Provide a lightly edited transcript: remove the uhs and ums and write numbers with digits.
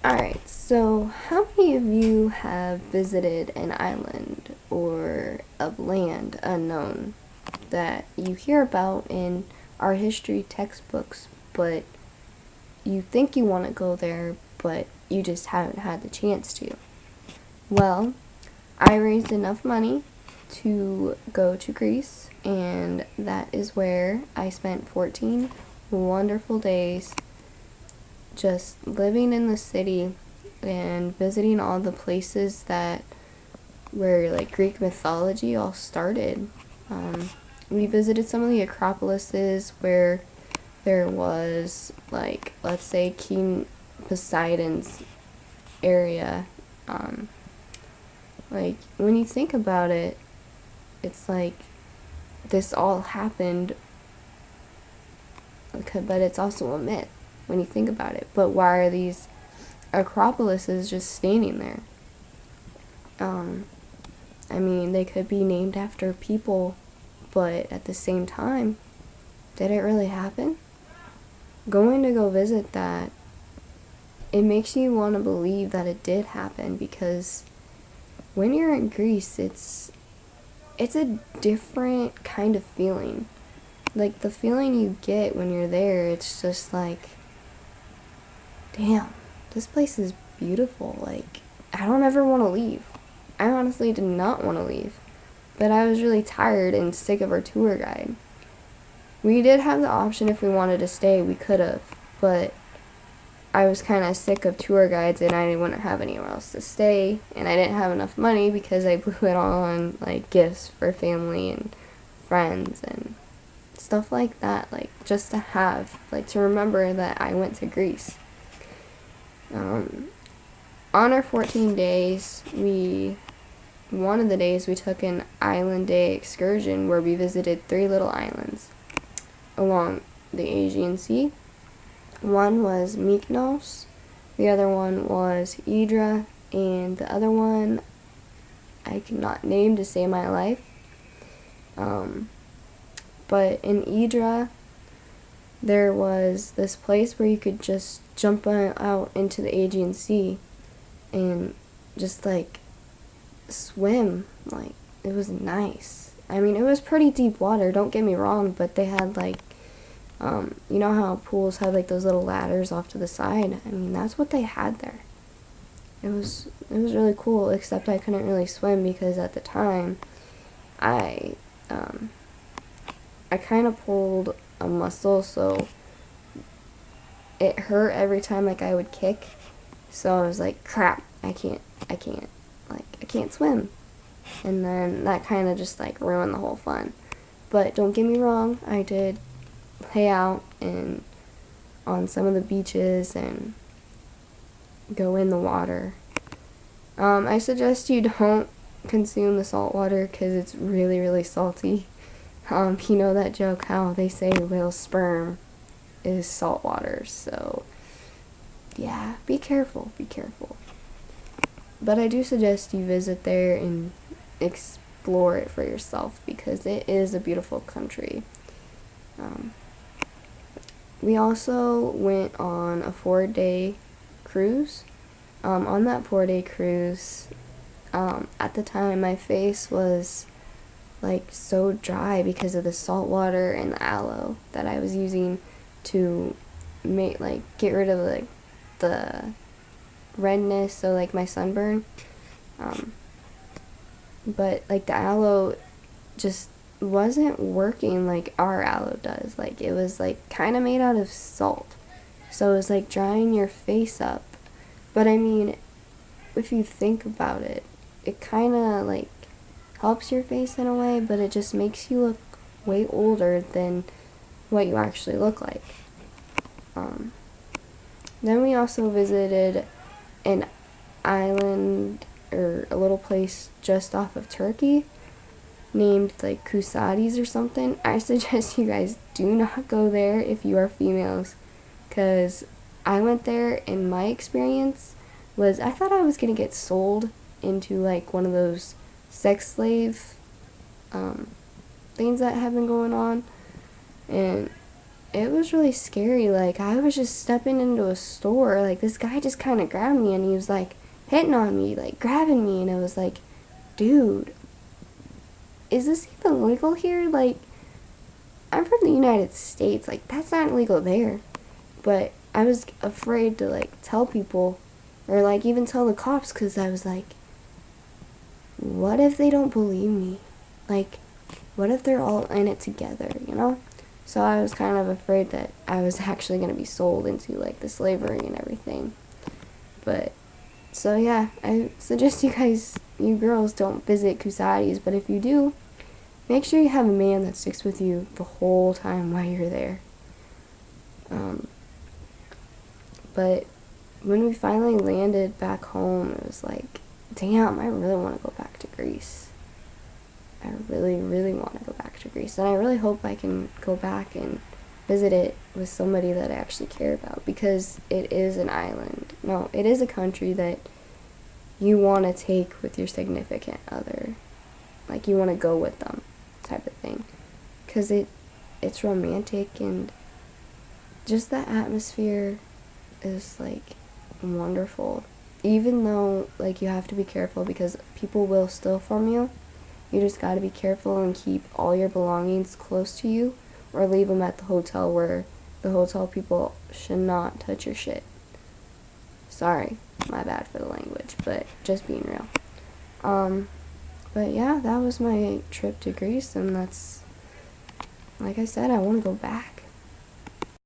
Alright, so how many of you have visited an island or a land unknown that you hear about in art history textbooks, but you think you want to go there, but you just haven't had the chance to? Well, I raised enough money to go to Greece, and that is where I spent 14 wonderful days just living in the city and visiting all the places that where like Greek mythology all started. We visited some of the Acropolises where there was, like, let's say King Poseidon's area. Um, like when you think about it, it's like this all happened, but it's also a myth when you think about it. But why are these Acropolises just standing there? Um, I mean, they could be named after people, but at the same time, did it really happen? Going to go visit that, it makes you want to believe that it did happen, because when you're in Greece, it's a different kind of feeling. Like the feeling you get when you're there, it's just like, damn, this place is beautiful. Like, I don't ever want to leave. I honestly did not want to leave, but I was really tired and sick of our tour guide. We did have the option if we wanted to stay, we could have, but I was kind of sick of tour guides and I wouldn't have anywhere else to stay, and I didn't have enough money because I blew it all on like gifts for family and friends and stuff like that, like just to have, like to remember that I went to Greece. Um, on our 14 days, one of the days we took an island day excursion where we visited 3 little islands along the Aegean Sea. One was Mykonos, the other one was Hydra, and the other one I cannot name to save my life. But in Hydra, there was this place where you could just jump out into the Aegean Sea and just like swim. Like, it was nice. I mean, it was pretty deep water, don't get me wrong, but they had like, you know how pools have like those little ladders off to the side? I mean, that's what they had there. It was really cool, except I couldn't really swim because at the time I um, I kind of pulled a muscle, so it hurt every time like I would kick. So I was like, crap, I can't swim. And then that kind of just like ruined the whole fun. But don't get me wrong, I did lay out and on some of the beaches and go in the water. I suggest you don't consume the salt water because it's really, really salty. You know that joke how they say whale sperm is salt water, so yeah, be careful, be careful. But I do suggest you visit there and explore it for yourself because it is a beautiful country. Um, we also went on a 4-day cruise. On that 4-day cruise, at the time my face was like so dry because of the salt water and the aloe that I was using to make like get rid of like the redness, so like my sunburn. Um, but like the aloe just wasn't working like our aloe does. Like it was like kind of made out of salt, so it was like drying your face up. But I mean, if you think about it, it kind of like helps your face in a way, but it just makes you look way older than what you actually look like. Um, then we also visited an island or a little place just off of Turkey named like Kusades or something. I suggest you guys do not go there if you are females, because I went there and my experience was I thought I was gonna get sold into like one of those sex slave um, things that have been going on, and it was really scary. Like, I was just stepping into a store, like, this guy just kind of grabbed me, and he was, like, hitting on me, like, grabbing me, and it was like, dude, is this even legal here? Like, I'm from the United States, like, that's not legal there. But I was afraid to, like, tell people, or, like, even tell the cops, because I was like, what if they don't believe me? Like, what if they're all in it together, you know? So I was kind of afraid that I was actually going to be sold into, like, the slavery and everything. But, so yeah, I suggest you guys, you girls, don't visit Kusadi's, but if you do, make sure you have a man that sticks with you the whole time while you're there. But when we finally landed back home, it was like, damn, I really want to go back to Greece. I really, really want to go back to Greece. And I really hope I can go back and visit it with somebody that I actually care about, because it is an island. No, it is a country that you want to take with your significant other. Like, you want to go with them type of thing. Because it's romantic, and just the atmosphere is, like, wonderful. Even though, like, you have to be careful because people will steal from you. You just gotta be careful and keep all your belongings close to you, or leave them at the hotel, where the hotel people should not touch your shit. Sorry, my bad for the language, but just being real. But yeah, that was my trip to Greece, and that's, like I said, I want to go back.